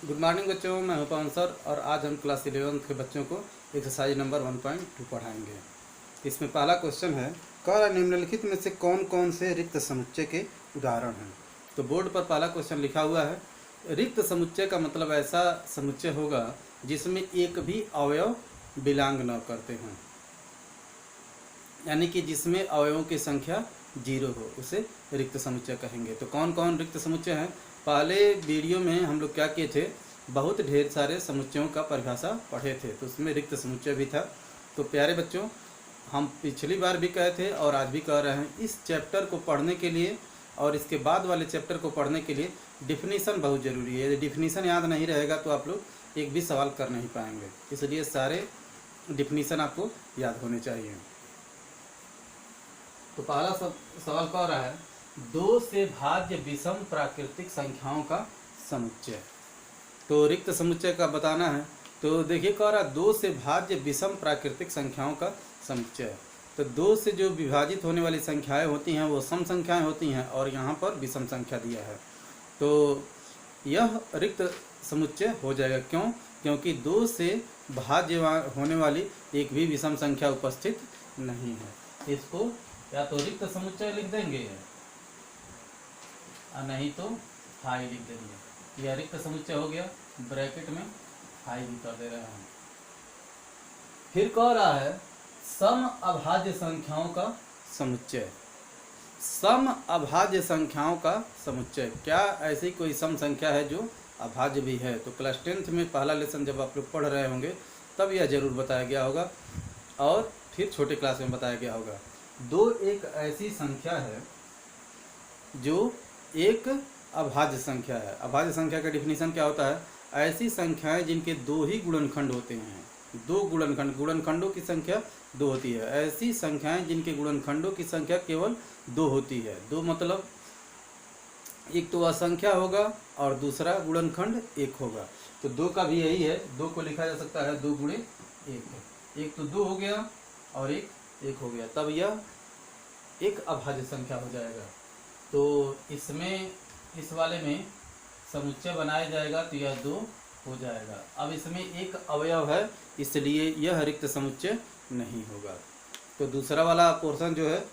Good morning बच्चों, मैं हूं पवन सर और आज हम क्लास 11th के बच्चों को एक्सरसाइज नंबर 1.2 पढ़ाएंगे। इसमें पहला क्वेश्चन है, कह निम्नलिखित में से कौन कौन से रिक्त समुच्चय के उदाहरण हैं। तो बोर्ड पर पहला क्वेश्चन लिखा हुआ है, रिक्त समुच्चय का मतलब ऐसा समुच्चय होगा जिसमें एक भी अवयव बिलोंग न करते हों, यानी कि जिसमें अवयवों की संख्या 0 हो, उसे रिक्त समुच्चय कहेंगे। तो कौन कौन रिक्त समुच्चय हैं? पहले वीडियो में हम लोग क्या किए थे, बहुत ढेर सारे समुच्चयों का परिभाषा पढ़े थे, तो उसमें रिक्त समुच्चय भी था। तो प्यारे बच्चों, हम पिछली बार भी कहे थे और आज भी कह रहे हैं, इस चैप्टर को पढ़ने के लिए और इसके बाद वाले चैप्टर को पढ़ने के लिए डिफिनीसन बहुत ज़रूरी है। यदि डिफिनीसन याद नहीं रहेगा तो आप लोग एक भी सवाल कर नहीं पाएंगे, इसलिए सारे डिफिनीसन आपको याद होने चाहिए। तो पहला सवाल कह रहा है, 2 से भाज्य विषम प्राकृतिक संख्याओं का समुच्चय। तो रिक्त समुच्चय का बताना है। तो देखिए कह रहा है 2 से भाज्य विषम प्राकृतिक संख्याओं का समुच्चय। तो 2 से जो विभाजित होने वाली संख्याएं होती हैं वो सम संख्याएं होती हैं और यहाँ पर विषम संख्या दिया है, तो यह रिक्त समुच्चय हो जाएगा। क्यों? क्योंकि 2 से भाज्य होने वाली एक भी विषम संख्या उपस्थित नहीं है। इसको या तो रिक्त समुच्चय लिख देंगे और नहीं तो हाई लिख देंगे। यह रिक्त समुच्चय हो गया, ब्रैकेट में हाई भी कर दे रहे हैं। फिर कह रहा है सम अभाज्य संख्याओं का समुच्चय। सम अभाज्य संख्याओं का समुच्चय, क्या ऐसी कोई सम संख्या है जो अभाज्य भी है? तो क्लास 10th में पहला लेसन जब आप लोग पढ़ रहे होंगे तब यह जरूर बताया गया होगा और फिर छोटे क्लास में बताया गया होगा। 2 एक ऐसी संख्या है जो एक अभाज्य संख्या है। अभाज्य संख्या का डिफिनीशन क्या होता है? ऐसी संख्याएं जिनके 2 ही गुणनखंड होते हैं। 2 गुणनखंडों की संख्या 2 होती है। ऐसी संख्याएं जिनके गुणनखंडों की संख्या केवल 2 होती है। 2 मतलब एक तो असंख्या होगा और दूसरा गुणनखंड 1 होगा। तो 2 का भी यही है, 2 को लिखा जा सकता है 2 गुणे 1। एक तो 2 हो गया और एक हो गया, तब यह एक अभाज्य संख्या हो जाएगा। तो इसमें इस वाले में समुच्चय बनाया जाएगा तो यह 2 हो जाएगा। अब इसमें एक अवयव है इसलिए यह रिक्त समुच्चय नहीं होगा। तो दूसरा वाला पोर्शन जो है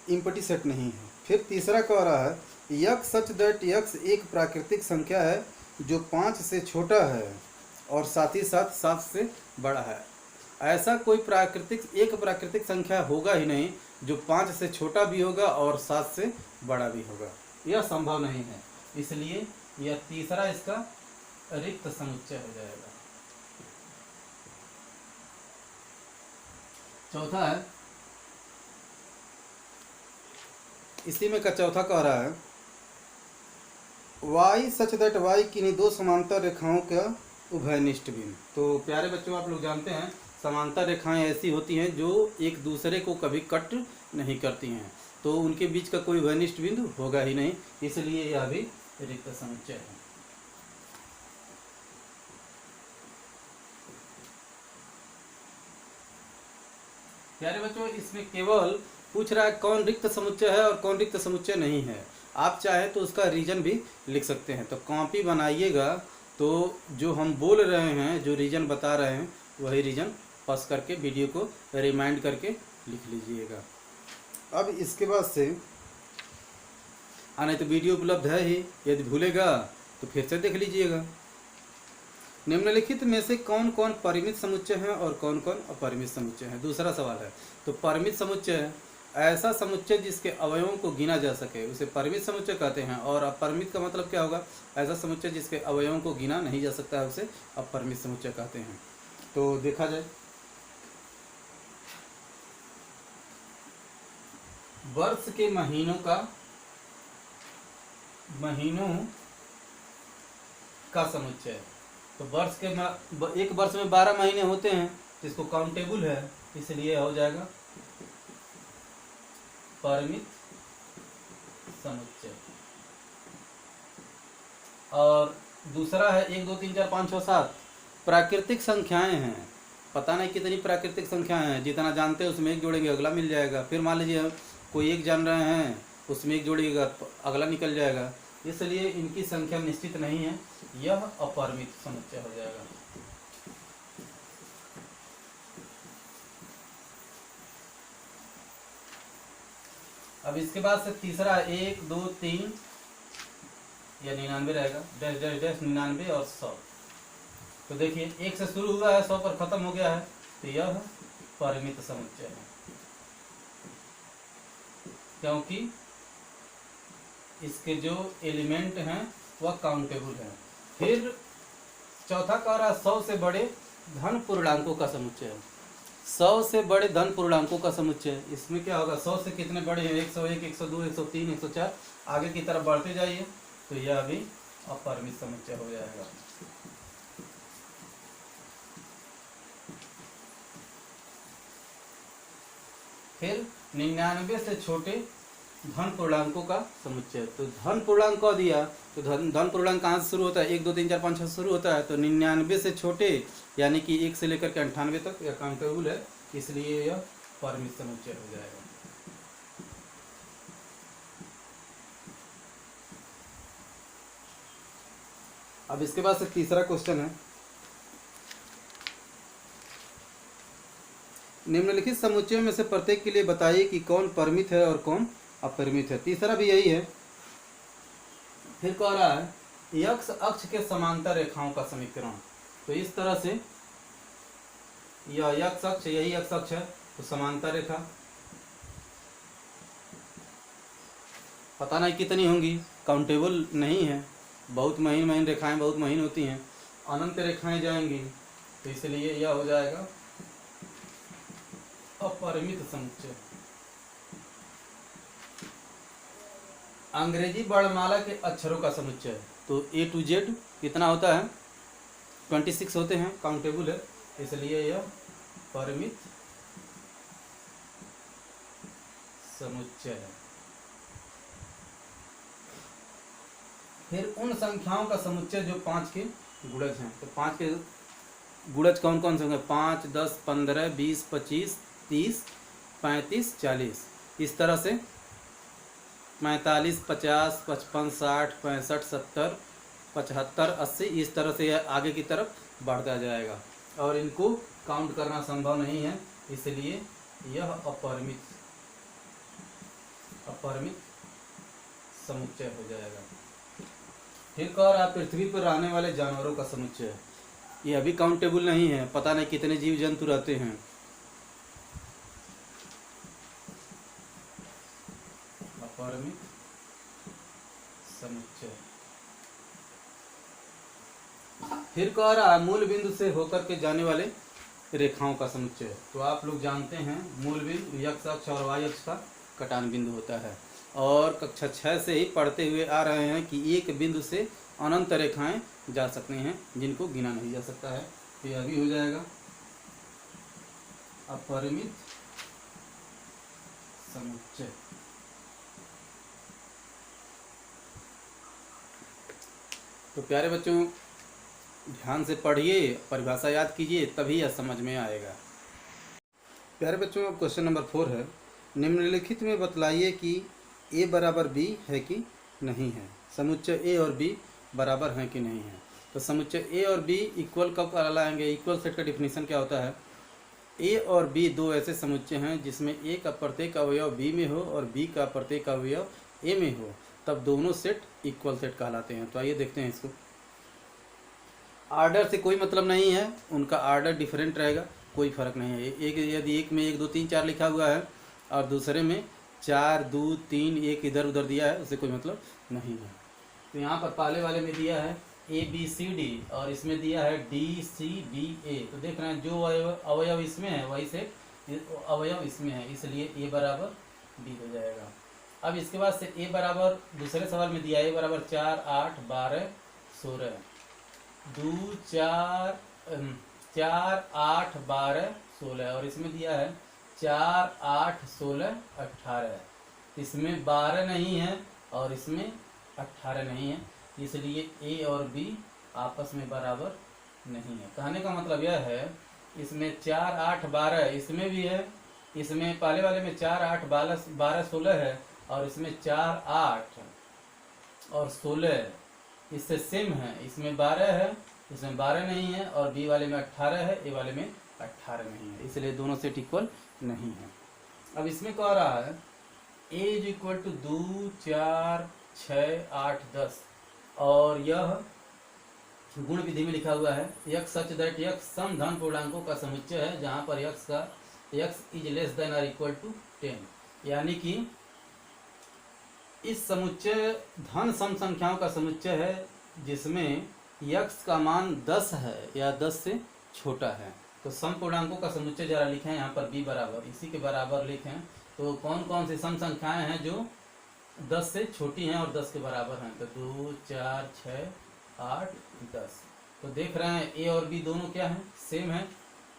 इम्पटी सेट नहीं है। फिर तीसरा कह रहा है, यक्स सच दैट यक्स एक प्राकृतिक संख्या है जो 5 से छोटा है और साथ ही साथ 7 से बड़ा है। ऐसा कोई एक प्राकृतिक संख्या होगा ही नहीं जो 5 से छोटा भी होगा और 7 से बड़ा भी होगा, यह संभव नहीं है। इसलिए यह तीसरा इसका रिक्त समुच्चय हो जाएगा। चौथा है, इसी में का चौथा कह रहा है, y सच दैट y किन्हीं 2 समांतर रेखाओं का उभयनिष्ठ बिंदु। तो प्यारे बच्चों, आप लोग जानते हैं समांतर रेखाएं ऐसी होती हैं जो एक दूसरे को कभी कट नहीं करती हैं, तो उनके बीच का कोई उभयनिष्ठ बिंदु होगा ही नहीं, इसलिए यह भी रिक्त समुच्चय है। प्यारे बच्चों, इसमें केवल पूछ रहा है कौन रिक्त समुच्चय है और कौन रिक्त समुच्चय नहीं है। आप चाहे तो उसका रीजन भी लिख सकते हैं। तो कॉपी बनाइएगा तो जो हम बोल रहे हैं, जो रीजन बता रहे हैं, वही रीजन पास करके वीडियो को रिमाइंड करके लिख लीजिएगा। अब इसके बाद से नहीं तो वीडियो उपलब्ध है ही, यदि भूलेगा तो फिर से देख लीजिएगा। निम्नलिखित में से कौन कौन परिमित समुच्चय हैं और कौन कौन अपरिमित समुच्चय हैं? दूसरा सवाल है। तो परिमित समुच्चय ऐसा समुच्चय जिसके अवयवों को गिना जा सके, उसे परिमित समुच्चय कहते हैं। और अपरिमित का मतलब क्या होगा? ऐसा समुच्चय जिसके अवयवों को गिना नहीं जा सकता है, उसे अपरिमित समुच्चय कहते हैं। तो देखा जाए, वर्ष के महीनों का समुच्चय। तो वर्ष के एक वर्ष में 12 महीने होते हैं, जिसको काउंटेबल है, इसलिए हो जाएगा परिमित समुच्चय। और दूसरा है 1 2 3 4 5 6 7 प्राकृतिक संख्याएं हैं। पता नहीं कितनी प्राकृतिक संख्याएं हैं, जितना जानते हैं उसमें 1 जोड़ेंगे अगला मिल जाएगा। फिर मान लीजिए कोई 1 जान रहे हैं, उसमें 1 जोड़िएगा अगला निकल जाएगा। इसलिए इनकी संख्या निश्चित नहीं है, यह अपरिमित समुच्चय हो जाएगा। अब इसके बाद से तीसरा 1 2 3 या 99 रहेगा, डैश डैश डैश 99 और 100। तो देखिए 1 से शुरू हुआ है 100 पर खत्म हो गया है, तो यह परिमित समुच्चय है, क्योंकि इसके जो एलिमेंट हैं वह काउंटेबल हैं। फिर चौथा कह रहा है 100 से बड़े धन पूर्णांकों का समुच्चय है। 100 से बड़े धन पूर्णांकों का समुच्चय, इसमें क्या होगा, 100 से कितने बड़े हैं, 101 102 103 104, आगे की तरफ बढ़ते जाइए तो यह भी अपरिमित समुच्चय हो जाएगा। फिर 99 से छोटे धन पूर्णांकों का समुच्चय, तो धन पूर्णांक कह दिया तो धन पूर्णांक कहाँ से शुरू होता है, 1 2 3 4 5 6 शुरू होता है, तो 99 से छोटे यानी कि 1 से लेकर के 98 तक यह काउंटेबल है, इसलिए यह परिमित समुच्चय हो जाएगा। अब इसके बाद से तीसरा क्वेश्चन है, निम्नलिखित समुच्चयों में से प्रत्येक के लिए बताइए कि कौन परिमित है और कौन अपरिमित है। तीसरा भी यही है। फिर कह रहा है x अक्ष के समांतर रेखाओं का समीकरण, तो इस तरह से यह x अक्ष, यही x अक्ष है, तो समांतर रेखा पता नहीं कितनी होंगी, काउंटेबल नहीं है, बहुत महीन महीन रेखाएं बहुत महीन होती हैं, अनंत रेखाएं जाएंगी, तो इसलिए यह हो जाएगा अपरिमित समुच्चय। अंग्रेजी वर्णमाला के अक्षरों का समुच्चय, तो A to Z कितना होता है, 26 होते हैं, काउंटेबल है, इसलिए यह परिमित समुच्चय है। फिर उन संख्याओं का समुच्चय जो 5 के गुणज हैं, तो 5 के गुणज कौन कौन से होंगे, 5 10 15 20 25 30 35 40, इस तरह से 45 50 55 60 65 70 75 80, इस तरह से यह आगे की तरफ बढ़ता जाएगा और इनको काउंट करना संभव नहीं है, इसलिए यह अपरिमित समुच्चय हो जाएगा। फिर कह रहा पृथ्वी पर रहने वाले जानवरों का समुच्चय, ये अभी काउंटेबल नहीं है, पता नहीं कितने जीव जंतु रहते हैं, अपरिमित समुच्चय। फिर कह रहा मूल बिंदु से होकर के जाने वाले रेखाओं का समुच्चय, तो आप लोग जानते हैं मूल बिंदु x अक्ष और y अक्ष का कटान बिंदु होता है, और कक्षा 6 से ही पढ़ते हुए आ रहे हैं कि एक बिंदु से अनंत रेखाएं जा सकती हैं जिनको गिना नहीं जा सकता है, तो यह भी हो जाएगा अपरिमित समुच्चय। तो प्यारे बच्चों ध्यान से पढ़िए, परिभाषा याद कीजिए, तभी यह समझ में आएगा। प्यारे बच्चों अब क्वेश्चन नंबर 4 है, निम्नलिखित में बतलाइए कि a बराबर b है कि नहीं है। समुच्चय a और b बराबर हैं कि नहीं है। तो समुच्चय a और b इक्वल कब कहलाएंगे, इक्वल सेट का डिफिनीशन क्या होता है, a और b दो ऐसे समुच्चय हैं जिसमें a का प्रत्येक अवयव b में हो और b का प्रत्येक अवयव a में हो, तब दोनों सेट इक्वल सेट कहलाते हैं। तो आइए देखते हैं इसको। आर्डर से कोई मतलब नहीं है, उनका आर्डर डिफरेंट रहेगा, कोई फर्क नहीं है। एक यदि एक में 1 2 3 4 लिखा हुआ है और दूसरे में 4 2 3 1 इधर उधर दिया है, उससे कोई मतलब नहीं है। तो यहाँ पर पहले वाले में दिया है ABCD और इसमें दिया है DCBA, तो देख रहे हैं जो अवयव इसमें है वही से अवयव इसमें है, इसलिए A बराबर B हो जाएगा। अब इसके बाद से A बराबर, दूसरे सवाल में दिया A बराबर 4 8 12 16, 2 4 8 12 16, और इसमें दिया है 4 8 16 18, इसमें 12 नहीं है और इसमें 18 नहीं है, इसलिए A और B आपस में बराबर नहीं है। कहने का मतलब यह है इसमें 4 8 12 इसमें भी है, इसमें पहले वाले में 4 8 12 16 है और इसमें 4 8 और 16 इससे सेम है, इसमें 12 है, इसमें 12 नहीं है, और बी वाले में 18 है, ए वाले में 18 नहीं है, इसलिए दोनों सेट इक्वल नहीं है। अब इसमें कह रहा है ए इज इक्वल टू 2 4 6 8 10, और यह गुण विधि में लिखा हुआ है यक्स सच दैट यक्स सम धन पूर्णांकों का समुच्चय है जहां पर यक्स इज लेस देन और इक्वल टू 10, यानी कि इस समुच्चय धन सम संख्याओं का समुच्चय है जिसमें यक्स का मान 10 है या 10 से छोटा है। तो सम पूर्णांकों का समुच्चय जरा लिखें यहाँ पर बी बराबर, इसी के बराबर लिखें। तो कौन कौन सी सम संख्याएं हैं जो 10 से छोटी हैं और 10 के बराबर हैं? तो 2 4 6 8 10। तो देख रहे हैं ए और बी दोनों क्या हैं? सेम है,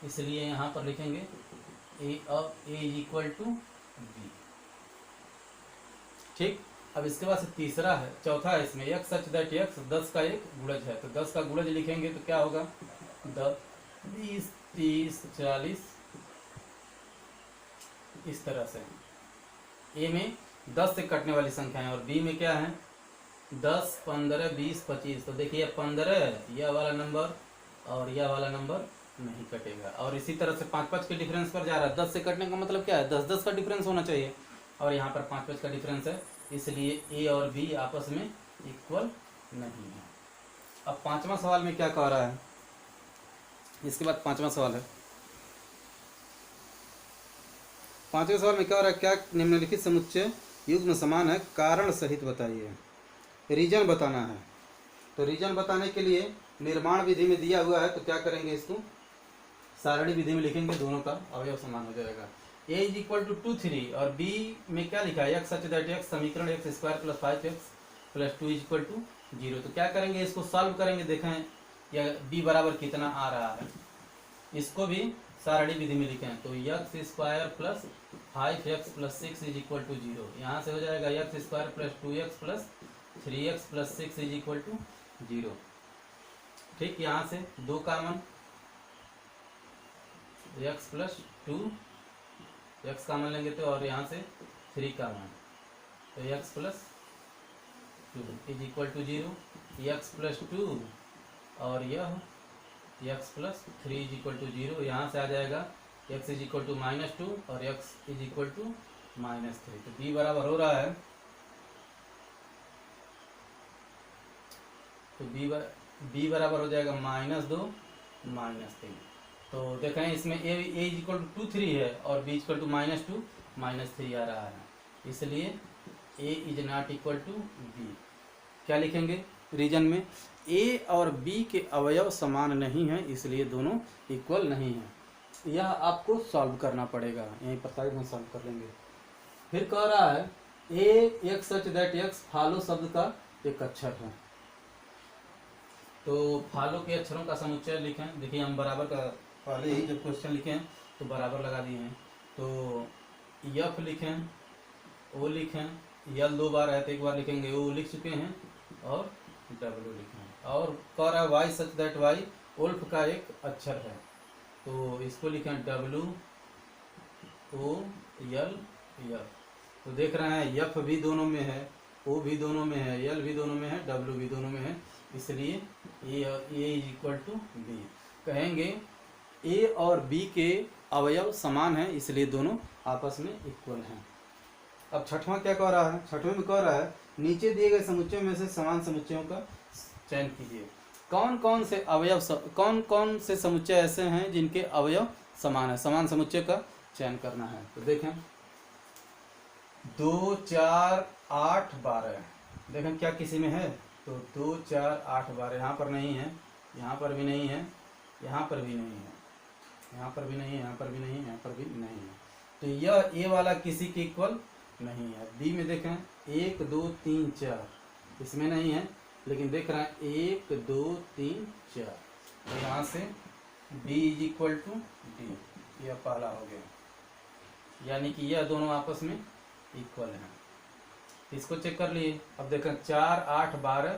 इसलिए यहाँ पर लिखेंगे a of a is equal to b. ठीक, अब इसके बाद से तीसरा है, चौथा है इसमें यक्स सच दैट यक्स 10 का एक गुणज है। तो 10 का गुणज लिखेंगे तो क्या होगा? 10 20 30 40, इस तरह से। ए में 10 से कटने वाली संख्याएं और बी में क्या है? 10 15 20 25। तो देखिए 15 यह वाला नंबर और यह वाला नंबर नहीं कटेगा, और इसी तरह से 5-5 के डिफरेंस पर जा रहा है। 10 से कटने का मतलब क्या है? 10-10 का डिफरेंस होना चाहिए, और यहाँ पर 5-5 का डिफरेंस है, इसलिए ए और बी आपस में इक्वल नहीं है। अब पांचवा सवाल में क्या कह रहा है? इसके बाद पांचवा सवाल है। पांचवें सवाल में क्या हो रहा है? क्या निम्नलिखित समुच्चय युग्म समान है? कारण सहित बताइए। रीजन बताना है। तो रीजन बताने के लिए निर्माण विधि में दिया हुआ है, तो क्या करेंगे? इसको सारणी विधि में लिखेंगे, दोनों का अवयव समान हो जाएगा। a इज इक्वल टू 2 3 और b में क्या लिखा है? एक्स सच दैट एक्स समीकरण x square plus 5x plus 2 is equal to 0। तो क्या करेंगे? इसको सॉल्व करेंगे, देखें या b बराबर कितना आ रहा है। इसको भी सारणी विधि में लिखें, तो x square plus 5x plus 6 is equal to 0। यहाँ से हो जाएगा x square plus 2x plus 3x plus 6 is equal to 0। ठीक, यहाँ से 2 common, x plus 2 x common लेंगे तो, और यहाँ से 3 कामन, तो x plus 2 is equal to 0। x plus 2 और यह x plus 3 is equal to 0। यहाँ से आ जाएगा x इज इक्वल टू -2 और x इज इक्वल टू -3। तो b बराबर हो रहा है, तो b बराबर हो जाएगा -2 -3। तो देखें इसमें a इज इक्वल टू 2 3 है और b इक्वल टू -2 -3 आ रहा है, इसलिए a is not equal to b। क्या लिखेंगे रीजन में? a और b के अवयव समान नहीं हैं, इसलिए दोनों इक्वल नहीं हैं। यह आपको सॉल्व करना पड़ेगा, यहीं पर साइड में सॉल्व कर लेंगे। फिर कह रहा है a x such that x follow शब्द का एक अक्षर है। तो फालो के अक्षरों का समुच्चय लिखें। देखिए हम बराबर का पहले ही जब क्वेश्चन लिखे हैं तो बराबर लगा दिए हैं। तो यफ लिखें, ओ लिखें, यल 2 बार है तो 1 बार लिखेंगे, ओ लिख चुके हैं, और डब्ल्यू लिखें। और कह रहा है वाई सच दैट वाई उल्फ का एक अक्षर है, तो इसको लिखें डब्ल्यू ओ यल यफ। तो देख रहे हैं यफ भी दोनों में है, ओ भी दोनों में है, यल भी दोनों में है, डब्ल्यू भी दोनों में है, इसलिए ए इज इक्वल टू बी। कहेंगे ए और बी के अवयव समान हैं, इसलिए दोनों आपस में इक्वल हैं। अब छठवां क्या कह रहा है? छठवें में कह रहा है नीचे दिए गए समुच्चयों में से समान समुच्चयों का चयन कीजिए। कौन कौन से समुच्चय ऐसे हैं जिनके अवयव समान है? समान समुच्चय का चयन करना है। तो देखें 2 4 8 12, देखें क्या किसी में है? तो 2 4 8 12 यहाँ पर नहीं है, यहाँ पर भी नहीं है, यहाँ पर भी नहीं है, यहाँ पर भी नहीं है, यहाँ पर भी नहीं है, यहाँ पर भी नहीं है। तो यह ए वाला किसी के इक्वल नहीं है। बी में देखें 1 2 3 4, इसमें नहीं है, लेकिन देख रहे हैं 1 2 3 4, तो यहाँ से b is equal to d, यह पहला हो गया, यानी कि यह दोनों आपस में इक्वल हैं। इसको चेक कर लिए। अब देखें 4 8 12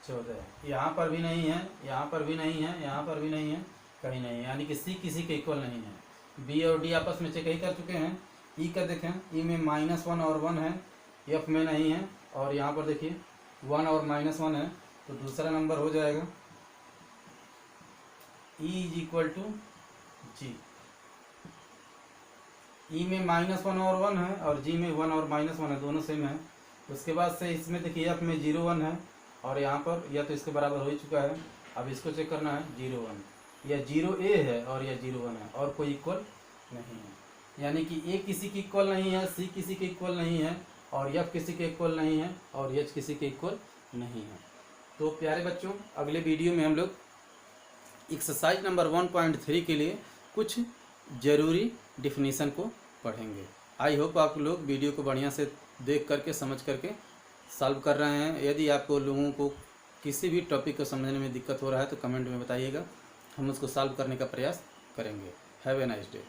14, यहाँ पर भी नहीं है, यहाँ पर भी नहीं है, यहाँ पर भी नहीं है, कहीं नहीं है, यानी कि सी किसी के इक्वल नहीं है। बी और डी आपस में चेक ही कर चुके हैं। ई का देखें, ई में -1 और 1 है, एफ में नहीं है, और यहाँ पर देखिए 1 और -1 है, तो दूसरा नंबर हो जाएगा E इज इक्वल टू जी। ई में -1 और 1 है और जी में 1 और -1 है, दोनों सेम है। उसके बाद से इसमें देखिए एफ में 0 1 है और यहाँ पर या तो इसके बराबर हो ही चुका है। अब इसको चेक करना है 0 1 या 0A है और या 0 1 है और कोई इक्वल नहीं है, यानी कि ए किसी की इक्वल नहीं है, सी किसी के इक्वल नहीं है और एफ किसी के इक्वल नहीं है और एच किसी के इक्वल नहीं है। तो प्यारे बच्चों, अगले वीडियो में हम लोग एक्सरसाइज नंबर 1.3 के लिए कुछ ज़रूरी डिफिनीसन को पढ़ेंगे। आई होप आप लोग वीडियो को बढ़िया से देख करके समझ करके सॉल्व कर रहे हैं। यदि आपको लोगों को किसी भी टॉपिक को समझने में दिक्कत हो रहा है तो कमेंट में बताइएगा, हम उसको सॉल्व करने का प्रयास करेंगे। Have a nice day.